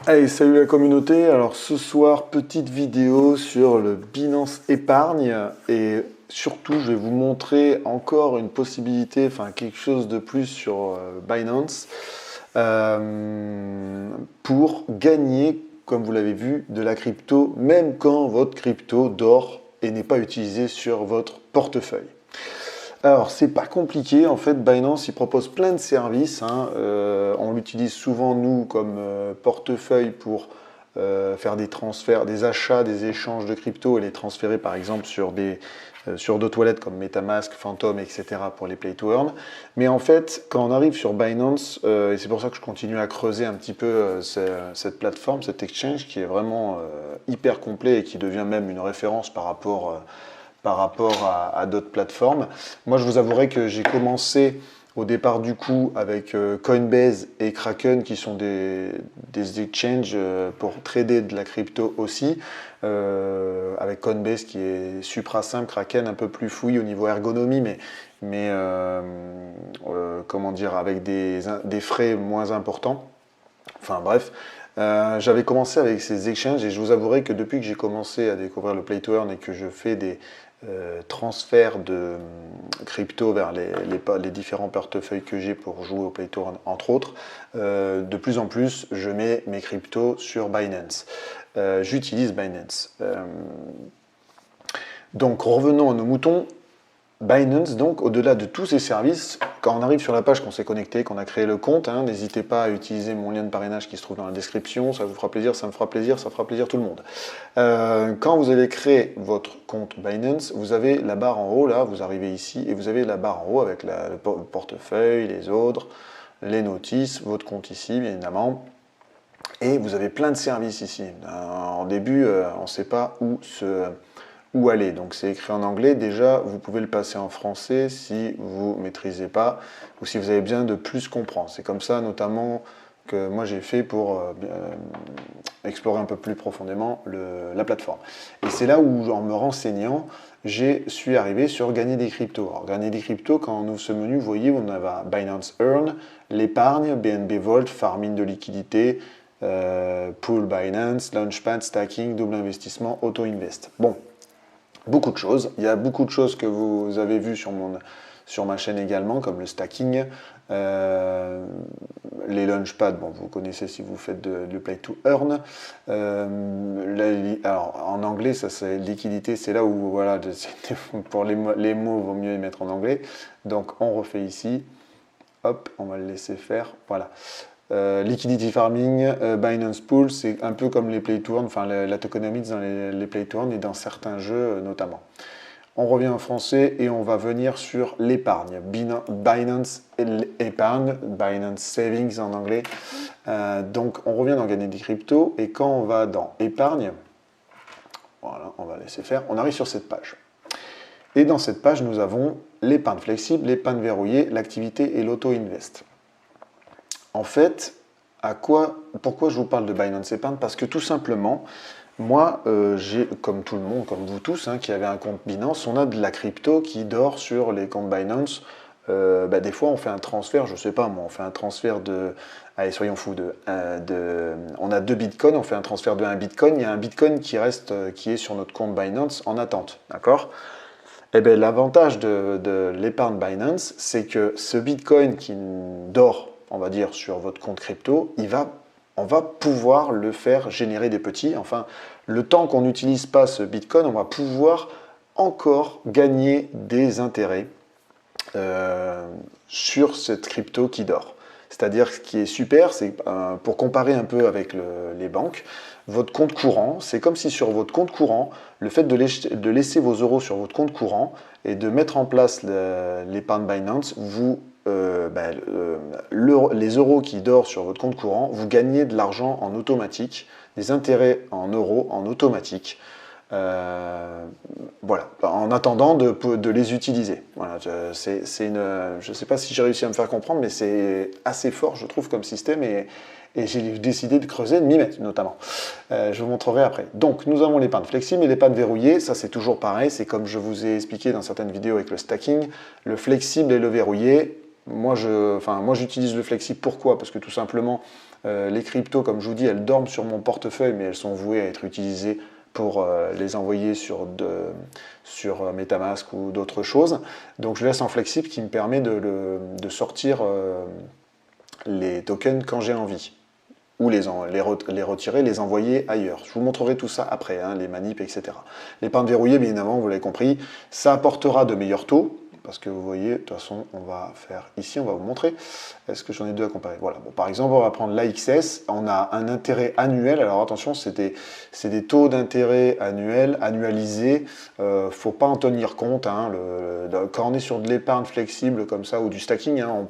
Hey, salut la communauté. Alors ce soir, petite vidéo sur le Binance Épargne et surtout je vais vous montrer encore une possibilité, enfin quelque chose de plus sur Binance pour gagner, comme vous l'avez vu, de la crypto, même quand votre crypto dort et n'est pas utilisé sur votre portefeuille. Alors, c'est pas compliqué. En fait, Binance, il propose plein de services, hein. On l'utilise souvent, nous, comme portefeuille pour faire des transferts, des achats, des échanges de crypto et les transférer, par exemple, sur d'autres wallets comme MetaMask, Phantom, etc. pour les Play to Earn. Mais en fait, quand on arrive sur Binance, et c'est pour ça que je continue à creuser un petit peu cette plateforme, cet exchange qui est vraiment hyper complet et qui devient même une référence par rapport à d'autres plateformes. Moi, je vous avouerai que j'ai commencé au départ du coup avec Coinbase et Kraken qui sont des exchanges pour trader de la crypto aussi. Avec Coinbase qui est supra simple, Kraken un peu plus fouillis au niveau ergonomie, mais comment dire, avec des frais moins importants. Enfin bref, j'avais commencé avec ces exchanges et je vous avouerai que depuis que j'ai commencé à découvrir le Play to Earn et que je fais des transferts de crypto vers les différents portefeuilles que j'ai pour jouer au Play to Earn, entre autres, de plus en plus je mets mes cryptos sur Binance. J'utilise Binance. Donc revenons à nos moutons. Binance, donc, au-delà de tous ces services, quand on arrive sur la page qu'on s'est connecté, qu'on a créé le compte, hein, n'hésitez pas à utiliser mon lien de parrainage qui se trouve dans la description, ça vous fera plaisir, ça me fera plaisir, ça fera plaisir tout le monde. Quand vous avez créé votre compte Binance, vous avez la barre en haut, là, vous arrivez ici, et vous avez la barre en haut avec le portefeuille, les ordres, les notices, votre compte ici, bien évidemment. Et vous avez plein de services ici. En début, on ne sait pas où aller. Donc c'est écrit en anglais. Déjà, vous pouvez le passer en français si vous ne maîtrisez pas ou si vous avez besoin de plus comprendre. C'est comme ça notamment que moi j'ai fait pour explorer un peu plus profondément la plateforme. Et c'est là où, en me renseignant, suis arrivé sur gagner des cryptos. Alors gagner des cryptos, quand on ouvre ce menu, vous voyez, on a Binance Earn, l'épargne, BNB Vault, farming de liquidité, Pool Binance, Launchpad, Stacking, double investissement, Auto-Invest. Bon, beaucoup de choses. Il y a beaucoup de choses que vous avez vues sur ma chaîne également, comme le stacking, les launchpads, bon, vous connaissez si vous faites de play to earn. Alors, en anglais, ça c'est liquidité, c'est là où, voilà, pour les mots, il vaut mieux les mettre en anglais. Donc, on refait ici. Hop, on va le laisser faire. Voilà. Liquidity farming, Binance Pool, c'est un peu comme les play to earn, enfin la tokenomics dans les play to earn et dans certains jeux notamment. On revient en français et on va venir sur l'épargne. Binance épargne, Binance Savings en anglais. Donc on revient dans gagner des cryptos et quand on va dans épargne, voilà, on va laisser faire, on arrive sur cette page. Et dans cette page, nous avons l'épargne flexible, l'épargne verrouillée, l'activité et l'auto-invest. En fait, pourquoi je vous parle de Binance Épargne? Parce que tout simplement, moi, j'ai, comme tout le monde, comme vous tous, hein, qui avez un compte Binance, on a de la crypto qui dort sur les comptes Binance. Des fois, on fait un transfert, je ne sais pas moi, on fait un transfert allez, soyons fous, on a 2 bitcoins, on fait un transfert de 1 bitcoin, il y a un bitcoin qui est sur notre compte Binance en attente, d'accord? Eh bien, l'avantage de l'épargne Binance, c'est que ce bitcoin qui dort, on va dire, sur votre compte crypto, on va pouvoir le faire générer des petits. Enfin, le temps qu'on n'utilise pas ce bitcoin, on va pouvoir encore gagner des intérêts sur cette crypto qui dort. C'est-à-dire, ce qui est super, c'est pour comparer un peu avec les banques, votre compte courant, c'est comme si sur votre compte courant, le fait de laisser vos euros sur votre compte courant et de mettre en place l'épargne Binance, les euros qui dorment sur votre compte courant, vous gagnez de l'argent en automatique, des intérêts en euros en automatique. Voilà, en attendant de les utiliser. Voilà, je ne sais pas si j'ai réussi à me faire comprendre, mais c'est assez fort, je trouve, comme système, et j'ai décidé de creuser, de m'y mettre, notamment. Je vous montrerai après. Donc, nous avons l'épargne flexible et l'épargne verrouillée. Ça, c'est toujours pareil, c'est comme je vous ai expliqué dans certaines vidéos avec le stacking. Le flexible et le verrouillé, moi, j'utilise le flexible. Pourquoi? Parce que tout simplement, Les cryptos, comme je vous dis, elles dorment sur mon portefeuille, mais elles sont vouées à être utilisées pour les envoyer sur MetaMask ou d'autres choses. Donc je laisse en flexible qui me permet de sortir les tokens quand j'ai envie, ou les retirer, les envoyer ailleurs. Je vous montrerai tout ça après, hein, les manips, etc. L'épargne verrouillée, bien évidemment, vous l'avez compris, ça apportera de meilleurs taux, parce que vous voyez, de toute façon, on va faire ici, on va vous montrer. Est-ce que j'en ai deux à comparer? Voilà. Bon, par exemple, on va prendre l'AXS, on a un intérêt annuel, alors attention, c'est des taux d'intérêt annuels, annualisés, faut pas en tenir compte, hein, quand on est sur de l'épargne flexible comme ça, ou du stacking, hein,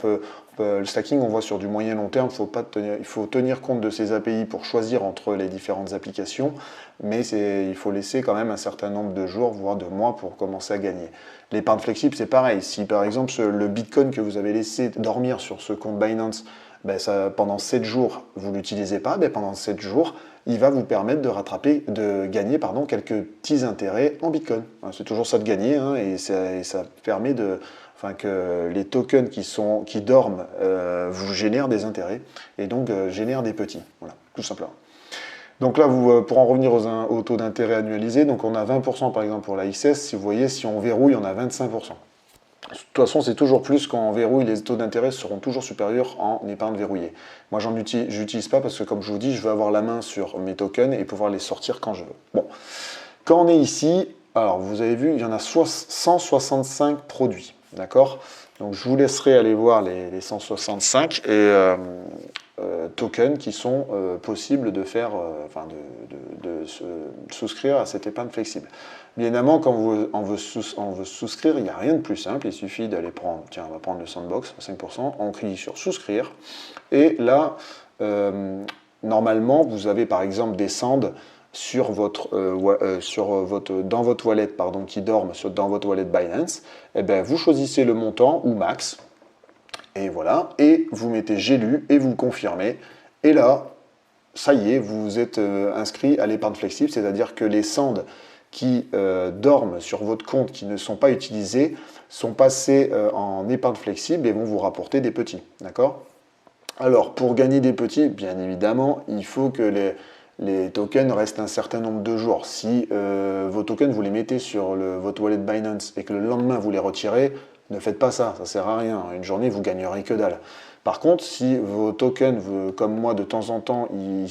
le stacking, on voit sur du moyen long terme, il faut tenir compte de ces API pour choisir entre les différentes applications, mais il faut laisser quand même un certain nombre de jours, voire de mois pour commencer à gagner. L'épargne flexible, c'est pareil. Si par exemple le Bitcoin que vous avez laissé dormir sur ce compte Binance, ben pendant 7 jours, vous ne l'utilisez pas, ben pendant 7 jours, il va vous permettre de gagner quelques petits intérêts en Bitcoin. C'est toujours ça de gagner, hein, et ça permet que les tokens qui dorment vous génèrent des intérêts et donc génèrent des petits. Voilà, tout simplement. Donc là, pour en revenir au taux d'intérêt annualisé, donc on a 20% par exemple pour la XS. Si vous voyez, si on verrouille, on a 25%. De toute façon, c'est toujours plus quand on verrouille, les taux d'intérêt seront toujours supérieurs en épargne verrouillée. Moi, j'utilise pas parce que, comme je vous dis, je veux avoir la main sur mes tokens et pouvoir les sortir quand je veux. Bon, quand on est ici, alors vous avez vu, il y en a 165 produits, d'accord? Donc je vous laisserai aller voir les 165 tokens qui sont possibles de faire, de souscrire à cette épargne flexible. Bien évidemment, quand on veut souscrire, il n'y a rien de plus simple. Il suffit d'aller prendre, tiens, on va prendre le Sandbox à 5%, on clique sur souscrire, et là, normalement, vous avez par exemple des sands dans votre wallet, qui dorment dans votre wallet Binance. Et bien, vous choisissez le montant ou max, et voilà, et vous mettez j'ai lu et vous confirmez, et là, ça y est, vous êtes inscrit à l'épargne flexible, c'est-à-dire que les sands qui dorment sur votre compte, qui ne sont pas utilisés, sont passés en épargne flexible et vont vous rapporter des petits, d'accord? Alors, pour gagner des petits, bien évidemment, il faut que les tokens restent un certain nombre de jours. Si vos tokens, vous les mettez sur votre wallet Binance et que le lendemain, vous les retirez, ne faites pas ça, ça sert à rien. Une journée, vous gagnerez que dalle. Par contre, si vos tokens, comme moi, de temps en temps, il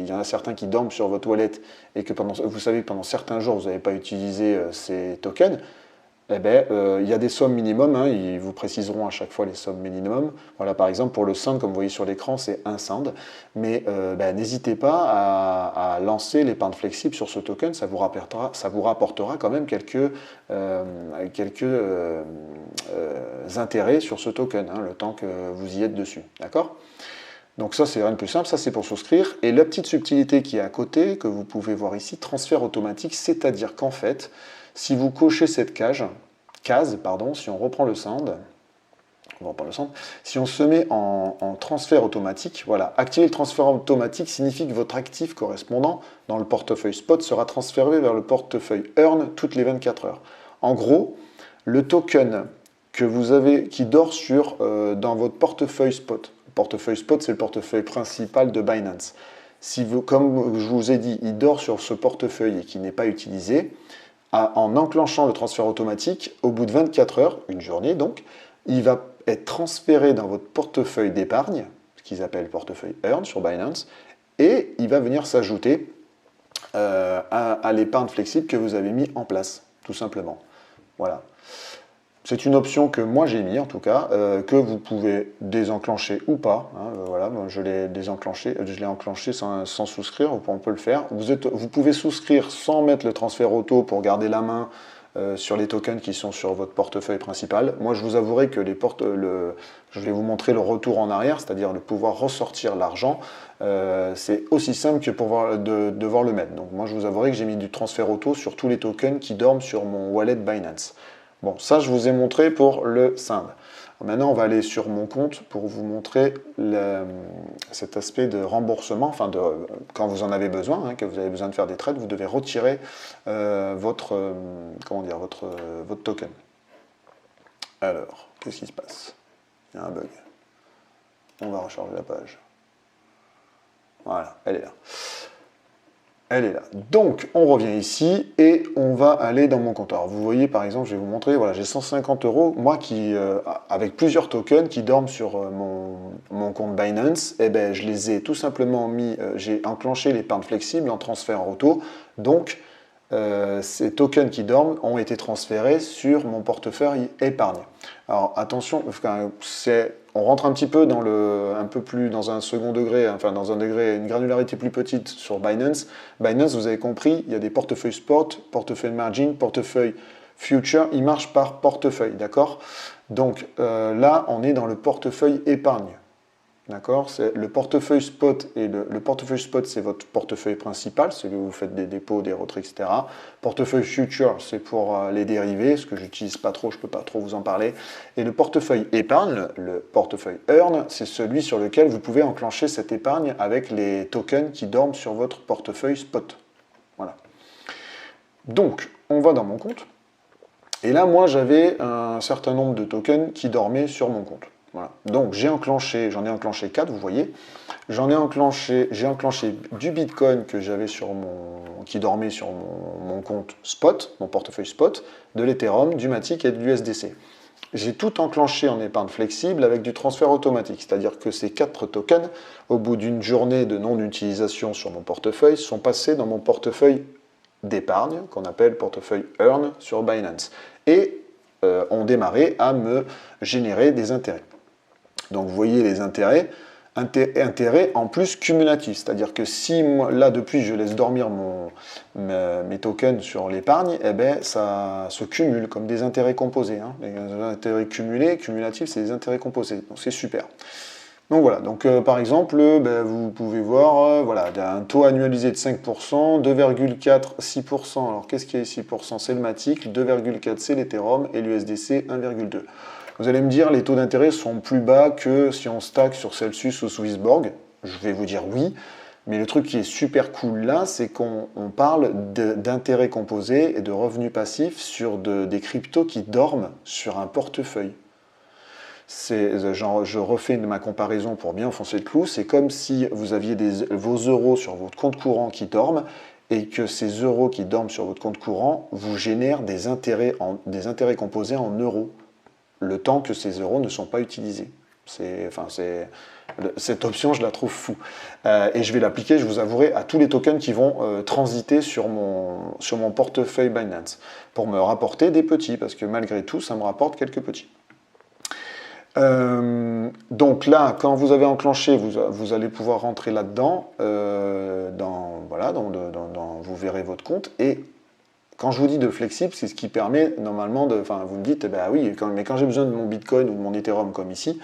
y en a certains qui dorment sur votre wallet et que vous savez que pendant certains jours, vous n'avez pas utilisé ces tokens, eh ben, il y a des sommes minimum, hein, ils vous préciseront à chaque fois les sommes minimum. Voilà, par exemple, pour le sand, comme vous voyez sur l'écran, c'est un sand. Mais n'hésitez pas à lancer l'épargne flexible sur ce token, ça vous rapportera quand même quelques intérêts sur ce token, hein, le temps que vous y êtes dessus. D'accord ? Donc ça, c'est rien de plus simple, ça c'est pour souscrire. Et la petite subtilité qui est à côté, que vous pouvez voir ici, transfert automatique, c'est-à-dire qu'en fait, si vous cochez cette case, si on reprend le sand, si on se met en transfert automatique, voilà, activer le transfert automatique signifie que votre actif correspondant dans le portefeuille spot sera transféré vers le portefeuille earn toutes les 24 heures. En gros, le token que vous avez, qui dort dans votre portefeuille spot, le portefeuille spot, c'est le portefeuille principal de Binance. Comme je vous ai dit, il dort sur ce portefeuille et qui n'est pas utilisé, en enclenchant le transfert automatique, au bout de 24 heures, une journée donc, il va être transféré dans votre portefeuille d'épargne, ce qu'ils appellent portefeuille Earn sur Binance, et il va venir s'ajouter à l'épargne flexible que vous avez mis en place, tout simplement. Voilà. C'est une option que moi j'ai mis en tout cas, que vous pouvez désenclencher ou pas. Hein, voilà, je l'ai enclenché sans souscrire, on peut le faire. Vous pouvez souscrire sans mettre le transfert auto pour garder la main sur les tokens qui sont sur votre portefeuille principal. Moi je vous avouerai que je vais vous montrer le retour en arrière, c'est-à-dire de pouvoir ressortir l'argent. C'est aussi simple que de devoir le mettre. Donc moi je vous avouerai que j'ai mis du transfert auto sur tous les tokens qui dorment sur mon wallet Binance. Bon, ça, je vous ai montré pour le SIND. Maintenant, on va aller sur mon compte pour vous montrer cet aspect de remboursement. Quand vous en avez besoin, hein, que vous avez besoin de faire des trades, vous devez retirer votre token. Alors, qu'est-ce qui se passe? Il y a un bug. On va recharger la page. Voilà, elle est là. Elle est là. Donc, on revient ici et on va aller dans mon compte. Alors, vous voyez, par exemple, je vais vous montrer, voilà, j'ai 150 euros, moi, avec plusieurs tokens qui dorment sur mon compte Binance, eh ben, je les ai tout simplement mis, j'ai enclenché l'épargne flexible en transfert en auto. Donc, ces tokens qui dorment ont été transférés sur mon portefeuille épargne. Alors attention, on rentre un petit peu dans un second degré, enfin dans un degré, une granularité plus petite sur Binance. Binance, vous avez compris, il y a des portefeuilles spot, portefeuille margin, portefeuille future, ils marchent par portefeuille, d'accord? Donc là, on est dans le portefeuille épargne. D'accord? C'est le portefeuille spot et le portefeuille spot, c'est votre portefeuille principal, c'est que vous faites des dépôts, des retraits, etc. Portefeuille future, c'est pour les dérivés, ce que j'utilise pas trop, je peux pas trop vous en parler. Et le portefeuille épargne, le portefeuille earn, c'est celui sur lequel vous pouvez enclencher cette épargne avec les tokens qui dorment sur votre portefeuille spot. Voilà. Donc, on va dans mon compte. Et là, moi, j'avais un certain nombre de tokens qui dormaient sur mon compte. Voilà. Donc j'en ai enclenché 4, vous voyez. J'ai enclenché du Bitcoin que j'avais qui dormait sur mon compte spot, mon portefeuille spot, de l'Ethereum, du Matic et de l'USDC. J'ai tout enclenché en épargne flexible avec du transfert automatique, c'est-à-dire que ces 4 tokens, au bout d'une journée de non-utilisation sur mon portefeuille, sont passés dans mon portefeuille d'épargne, qu'on appelle portefeuille Earn sur Binance, et ont démarré à me générer des intérêts. Donc vous voyez les intérêts en plus cumulatifs, c'est-à-dire que si moi, là depuis je laisse dormir mes tokens sur l'épargne, eh ben, ça se cumule comme des intérêts composés. Hein. Les intérêts cumulatifs, c'est des intérêts composés, donc c'est super. Donc voilà, donc par exemple, vous pouvez voir, voilà, un taux annualisé de 5%, 2,4, 6%. Alors qu'est-ce qui est 6%? C'est le Matic, 2,4 c'est l'Ethereum et l'USDC 1,2. Vous allez me dire, les taux d'intérêt sont plus bas que si on stack sur Celsius ou Swissborg. Je vais vous dire oui, mais le truc qui est super cool là, c'est qu'on parle d'intérêts composés et de revenus passifs sur des cryptos qui dorment sur un portefeuille. Je refais ma comparaison pour bien enfoncer le clou, c'est comme si vous aviez vos euros sur votre compte courant qui dorment et que ces euros qui dorment sur votre compte courant vous génèrent des intérêts composés en euros, le temps que ces euros ne sont pas utilisés. Cette option, je la trouve fou. Et je vais l'appliquer, je vous avouerai, à tous les tokens qui vont transiter sur mon portefeuille Binance, pour me rapporter des petits, parce que malgré tout, ça me rapporte quelques petits. Donc là, quand vous avez enclenché, vous allez pouvoir rentrer là-dedans, vous verrez votre compte, et quand je vous dis de flexible, c'est ce qui permet normalement vous me dites, oui, mais quand j'ai besoin de mon Bitcoin ou de mon Ethereum comme ici,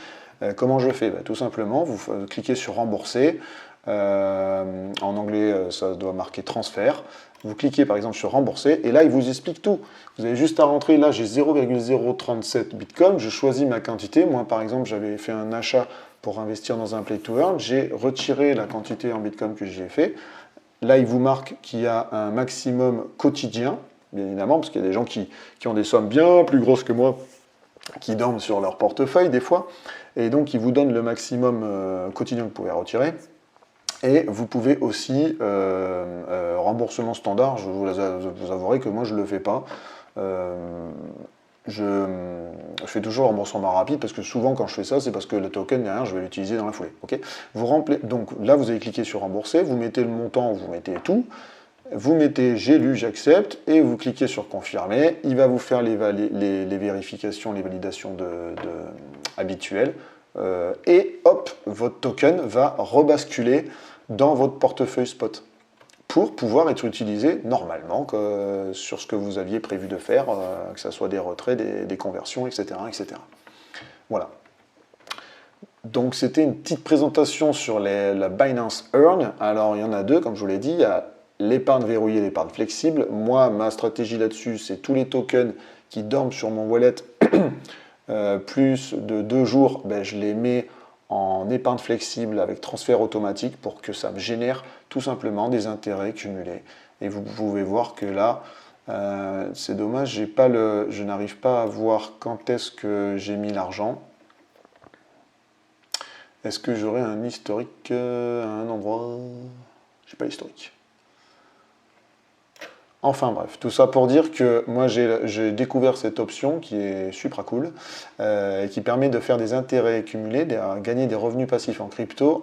comment je fais? Tout simplement, vous cliquez sur rembourser, en anglais ça doit marquer transfert, vous cliquez par exemple sur rembourser, et là il vous explique tout. Vous avez juste à rentrer, là j'ai 0,037 Bitcoin, je choisis ma quantité, moi par exemple j'avais fait un achat pour investir dans un play to earn, j'ai retiré la quantité en Bitcoin que j'ai fait. Là, il vous marque qu'il y a un maximum quotidien, bien évidemment, parce qu'il y a des gens qui ont des sommes bien plus grosses que moi, qui dorment sur leur portefeuille des fois, et donc il vous donne le maximum quotidien que vous pouvez retirer. Et vous pouvez aussi, remboursement standard, je vous avouerai que moi je ne le fais pas. Je fais toujours remboursement rapide parce que souvent quand je fais ça, c'est parce que le token derrière, je vais l'utiliser dans la foulée. Okay, donc là, vous allez cliquer sur rembourser, vous mettez le montant, vous mettez tout, vous mettez j'ai lu, j'accepte, et vous cliquez sur confirmer. Il va vous faire les vérifications, les validations habituelles, et hop, votre token va rebasculer dans votre portefeuille spot, pour pouvoir être utilisé normalement sur ce que vous aviez prévu de faire, que ce soit des retraits, des conversions, etc., etc. Voilà. Donc c'était une petite présentation sur la Binance Earn. Alors il y en a deux, comme je vous l'ai dit, il y a l'épargne verrouillée et l'épargne flexible. Moi, ma stratégie là-dessus, c'est tous les tokens qui dorment sur mon wallet plus de 2 jours, je les mets en épargne flexible avec transfert automatique pour que ça me génère tout simplement des intérêts cumulés. Et vous pouvez voir que là, c'est dommage, je n'arrive pas à voir quand est-ce que j'ai mis l'argent. Est-ce que j'aurai un historique à un endroit? J'ai pas l'historique. Enfin bref, tout ça pour dire que moi j'ai découvert cette option qui est super cool et qui permet de faire des intérêts cumulés, de gagner des revenus passifs en crypto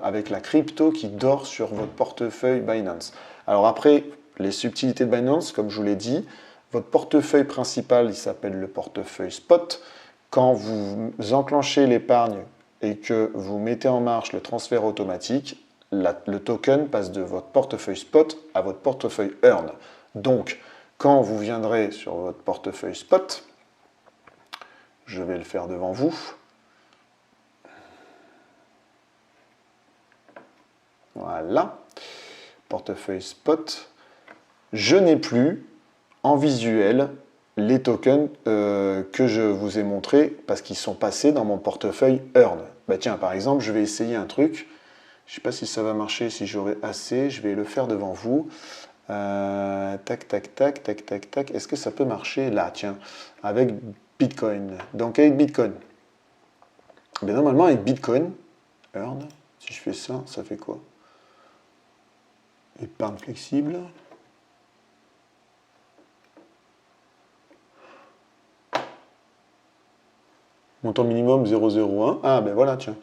avec la crypto qui dort sur votre portefeuille Binance. Alors après, les subtilités de Binance, comme je vous l'ai dit, votre portefeuille principal, il s'appelle le portefeuille spot. Quand vous enclenchez l'épargne et que vous mettez en marche le transfert automatique, le token passe de votre portefeuille spot à votre portefeuille earn. Donc, quand vous viendrez sur votre portefeuille spot, je vais le faire devant vous. Voilà, portefeuille spot. Je n'ai plus en visuel les tokens que je vous ai montrés parce qu'ils sont passés dans mon portefeuille earn. Bah tiens, par exemple, je vais essayer un truc. Je ne sais pas si ça va marcher, si j'aurai assez. Je vais le faire devant vous. Tac, tac, tac, tac, tac, tac. Est-ce que ça peut marcher là, tiens, avec Bitcoin? Donc avec Bitcoin. Mais normalement, avec Bitcoin, earn, si je fais ça, ça fait quoi? Épargne flexible. Montant minimum 0,01. Ah ben voilà, tiens.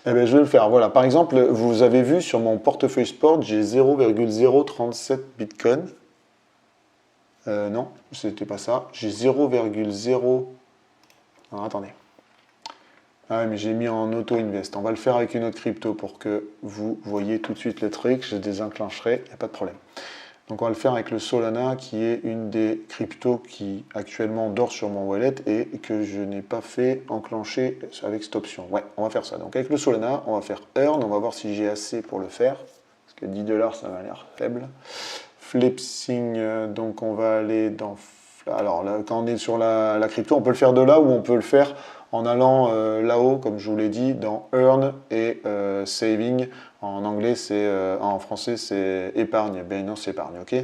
Eh ben, je vais le faire. Voilà. Par exemple, vous avez vu sur mon portefeuille sport, j'ai 0,037 Bitcoin. Non, c'était pas ça. J'ai 0,0. Alors, attendez. Ah mais j'ai mis en auto-invest. On va le faire avec une autre crypto pour que vous voyez tout de suite le truc. Je désenclencherai, il n'y a pas de problème. Donc on va le faire avec le Solana qui est une des cryptos qui actuellement dort sur mon wallet et que je n'ai pas fait enclencher avec cette option. Ouais, on va faire ça. Donc avec le Solana, on va faire Earn, on va voir si j'ai assez pour le faire. Parce que 10 $, ça m'a l'air faible. Flipsing, donc on va aller dans... Alors là, quand on est sur la crypto, on peut le faire de là ou on peut le faire en allant là-haut, comme je vous l'ai dit, dans Earn et Saving. En anglais, en français, c'est épargne, Binance épargne, ok?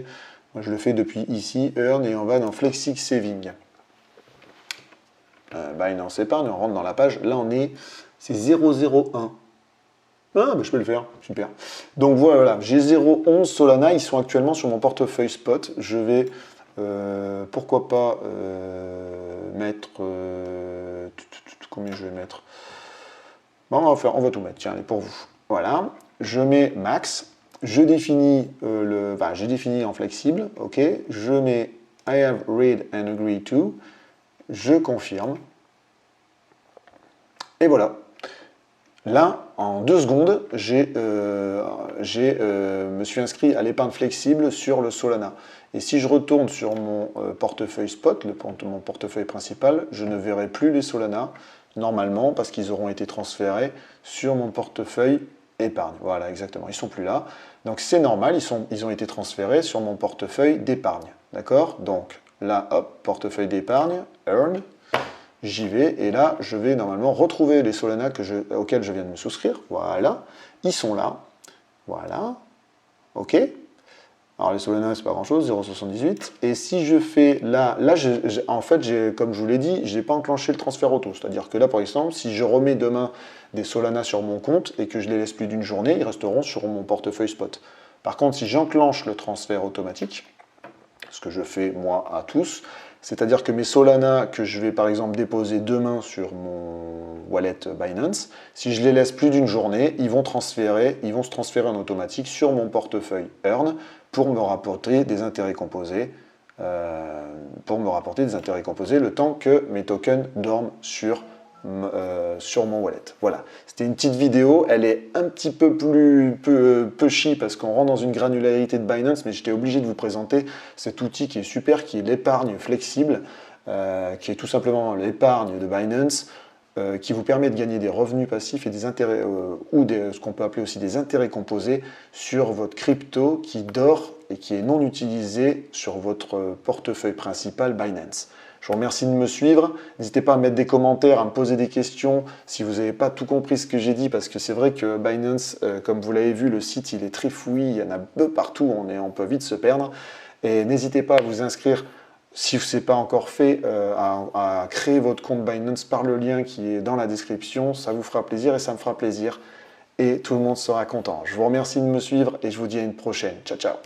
Moi, je le fais depuis ici, Earn, et on va dans Flexix Saving. Binance épargne, on rentre dans la page. Là, c'est 0,01. Ah, bah, je peux le faire, super. Donc voilà, j'ai 0,11 Solana, ils sont actuellement sur mon portefeuille spot. Je vais, pourquoi pas, mettre... combien je vais mettre? Bon, on va tout mettre, tiens, allez, pour vous. Voilà, je mets max, je définis, j'ai défini en flexible, ok, je mets I have read and agree to, je confirme, et voilà. Là, en 2 secondes, me suis inscrit à l'épargne flexible sur le Solana. Et si je retourne sur mon portefeuille spot, mon portefeuille principal, je ne verrai plus les Solana, normalement, parce qu'ils auront été transférés sur mon portefeuille épargne. Voilà, exactement, ils ne sont plus là. Donc c'est normal, ils ont été transférés sur mon portefeuille d'épargne. D'accord? Donc là, hop, portefeuille d'épargne, earned. J'y vais et là, je vais normalement retrouver les Solana auxquels je viens de me souscrire. Voilà, ils sont là. Voilà, ok. Alors les Solana, c'est pas grand-chose, 0,78. Et si je fais là en fait, comme je vous l'ai dit, je n'ai pas enclenché le transfert auto. C'est-à-dire que là, par exemple, si je remets demain des Solana sur mon compte et que je les laisse plus d'une journée, ils resteront sur mon portefeuille spot. Par contre, si j'enclenche le transfert automatique, ce que je fais moi à tous, c'est-à-dire que mes Solana que je vais par exemple déposer demain sur mon wallet Binance, si je les laisse plus d'une journée, ils vont se transférer en automatique sur mon portefeuille Earn pour me rapporter des intérêts composés, le temps que mes tokens dorment sur mon wallet. Voilà, c'était une petite vidéo, elle est un petit peu plus pushy parce qu'on rentre dans une granularité de Binance, mais j'étais obligé de vous présenter cet outil qui est super, qui est l'épargne flexible, qui est tout simplement l'épargne de Binance, qui vous permet de gagner des revenus passifs et des intérêts, ce qu'on peut appeler aussi des intérêts composés sur votre crypto qui dort et qui est non utilisé sur votre portefeuille principal Binance. Je vous remercie de me suivre. N'hésitez pas à mettre des commentaires, à me poser des questions si vous n'avez pas tout compris ce que j'ai dit, parce que c'est vrai que Binance, comme vous l'avez vu, le site il est très fouillis, il y en a peu partout, on peut vite se perdre. Et n'hésitez pas à vous inscrire si ce n'est pas encore fait, à créer votre compte Binance par le lien qui est dans la description. Ça vous fera plaisir et ça me fera plaisir. Et tout le monde sera content. Je vous remercie de me suivre et je vous dis à une prochaine. Ciao, ciao.